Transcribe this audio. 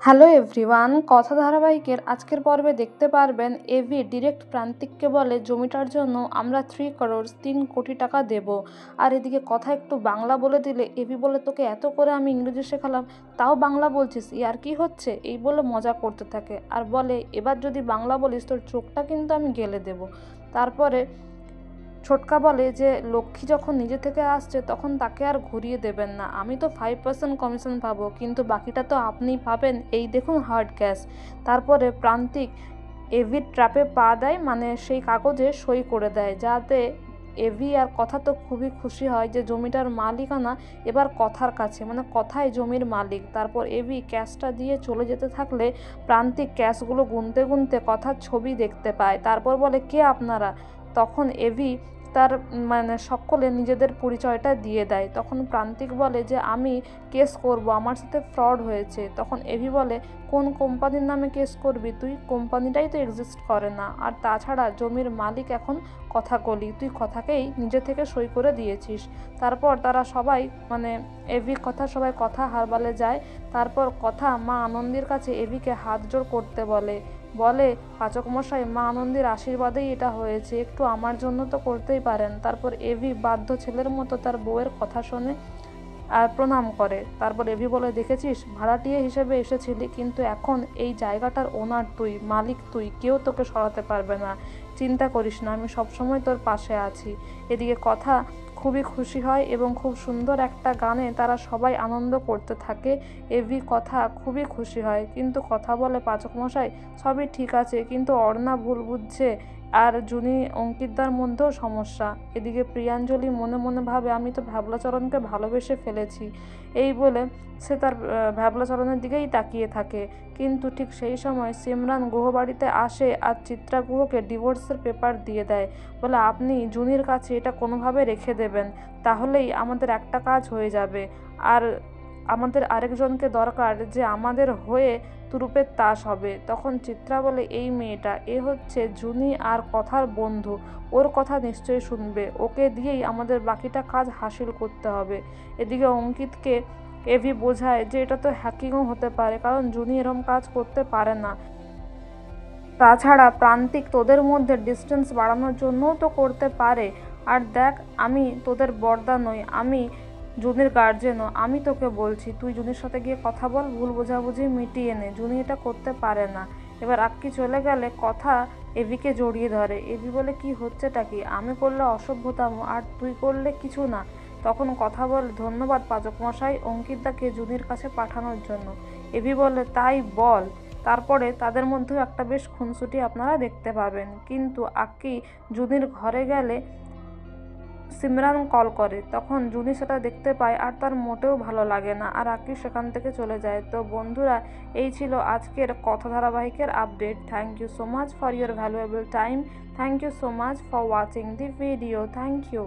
Hello everyone, কথা ধারাবাহিকের আজকের পর্বে দেখতে পারবেন এভি ডিরেক্ট প্রান্তিককে বলে জমিটার জন্য আমরা 3 কোটি টাকা দেব। আর এদিকে কথা একটু বাংলা বলে দিলে এভি বলে, তোকে এত করে আমি ইংরেজি শেখালাম তাও বাংলা বলছিস, ইয়ার কি হচ্ছে, এই বলে মজা করতে থাকে। আর বলে, এবার যদি বাংলা বলিস তোর চোখটা কিন্তু আমি গেলে দেব। তারপরে ছোটকা বলে যে লক্ষ্মী যখন নিজে থেকে আসছে তখন তাকে আর ঘুরিয়ে দেবেন না, আমি তো 5% কমিশন পাবো, কিন্তু বাকিটা তো আপনিই পাবেন, এই দেখুন হার্ড ক্যাশ। তারপরে প্রান্তিক এভির ট্র্যাপে পা দেয়, মানে সেই কাগজে সই করে দেয়, যাতে এভি আর কথা তো খুবই খুশি হয় যে জমিটার মালিকানা এবার কথার কাছে, মানে কথাই জমির মালিক। তারপর এভি ক্যাশটা দিয়ে চলে যেতে থাকলে প্রান্তিক ক্যাশগুলো গুনতে গুনতে কথার ছবি দেখতে পায়। তারপর বলে, কে আপনারা? তখন এভি তার মানে সকলে নিজেদের পরিচয়টা দিয়ে দেয়। তখন প্রান্তিক বলে যে আমি কেস করব, আমার সাথে ফ্রড হয়েছে। তখন এভি বলে, কোন কোম্পানির নামে কেস করবি তুই? কোম্পানিটাই তো এক্সিস্ট করে না, আর তাছাড়া জমির মালিক এখন কথা কলি, তুই কথাকেই নিজে থেকে সই করে দিয়েছিস। তারপর তারা সবাই মানে এভি কথা সবাই কথা হারবালে যায়। তারপর কথা মা আনন্দির কাছে এভিকে হাত জোড় করতে বলে, পাচক মশাই, মা আনন্দির আশীর্বাদেই এটা হয়েছে, একটু আমার জন্য তো করতেই পারেন। তারপর এভি বাধ্য ছেলের মতো তার বউয়ের কথা শোনে আর প্রণাম করে। তারপর এভি বলে, দেখেছিস, ভাড়াটিয়া হিসেবে এসেছিলি, কিন্তু এখন এই জায়গাটার ওনার তুই, মালিক তুই, কেউ তোকে সরাতে পারবে না, চিন্তা করিস না, আমি সবসময় তোর পাশে আছি। এদিকে কথা খুবই খুশি হয় এবং খুব সুন্দর একটা গানে তারা সবাই আনন্দ করতে থাকে। এভি কথা খুবই খুশি হয়, কিন্তু কথা বলে, পাচক মশাই সবই ঠিক আছে, কিন্তু অর্ণা ভুল বুঝছে, আর জুনি অঙ্কিতদার মধ্যেও সমস্যা। এদিকে প্রিয়াঞ্জলি মনে মনে ভাবে, আমি তো ভ্যাবলাচরণকে ভালোবেসে ফেলেছি, এই বলে সে তার ভ্যাবলাচরণের দিকেই তাকিয়ে থাকে। কিন্তু ঠিক সেই সময় সিমরান গুহবাড়িতে আসে আর চিত্রা গুহকে ডিভোর্সের পেপার দিয়ে দেয়, বলে আপনি জুনির কাছে এটা কোনোভাবে রেখে দেবেন, তাহলেই আমাদের একটা কাজ হয়ে যাবে। আর আমাদের আরেকজনকে দরকার যে আমাদের হয়ে তুরুপের তাস হবে। তখন চিত্রা বলে, এই মেয়েটা, এ হচ্ছে জুনি আর কথার বন্ধু, ওর কথা নিশ্চয়ই শুনবে, ওকে দিয়েই আমাদের বাকিটা কাজ হাসিল করতে হবে। এদিকে অঙ্কিতকে এভি বোঝায় যে এটা তো হ্যাকিংও হতে পারে, কারণ জুনি এরম কাজ করতে পারে না। তাছাড়া প্রান্তিক তোদের মধ্যে ডিস্টেন্স বাড়ানোর জন্যও তো করতে পারে। আর দেখ, আমি তোদের বড়দা নই, আমি জুনির গার্জেনও, আমি তোকে বলছি তুই জুনির সাথে গিয়ে কথা বল, ভুল বোঝাবুঝি মিটিয়ে নে, জুনি এটা করতে পারে না। এবার আক্কি চলে গেলে কথা এভিকে জড়িয়ে ধরে। এভি বলে, কি হচ্ছেটা কি, আমি করলে অসভ্যতাম আর তুই করলে কিছু না। তখন কথা বলে, ধন্যবাদ পাচক মশাই অঙ্কিতদাকে জুনির কাছে পাঠানোর জন্য। এভি বলে, তাই বল। তারপরে তাদের মধ্যেও একটা বেশ খুনসুটি আপনারা দেখতে পাবেন। কিন্তু আক্কি জুনির ঘরে গেলে সিমরান কল করে, তখন জুনি সেটা দেখতে পায় আর তার মোটেও ভালো লাগে না, আর আক্কি সেখান থেকে চলে যায়। তো বন্ধুরা, এই ছিল আজকের কথা ধারাবাহিকের update. Thank you so much for your valuable time. Thank you so much for watching the video. Thank you.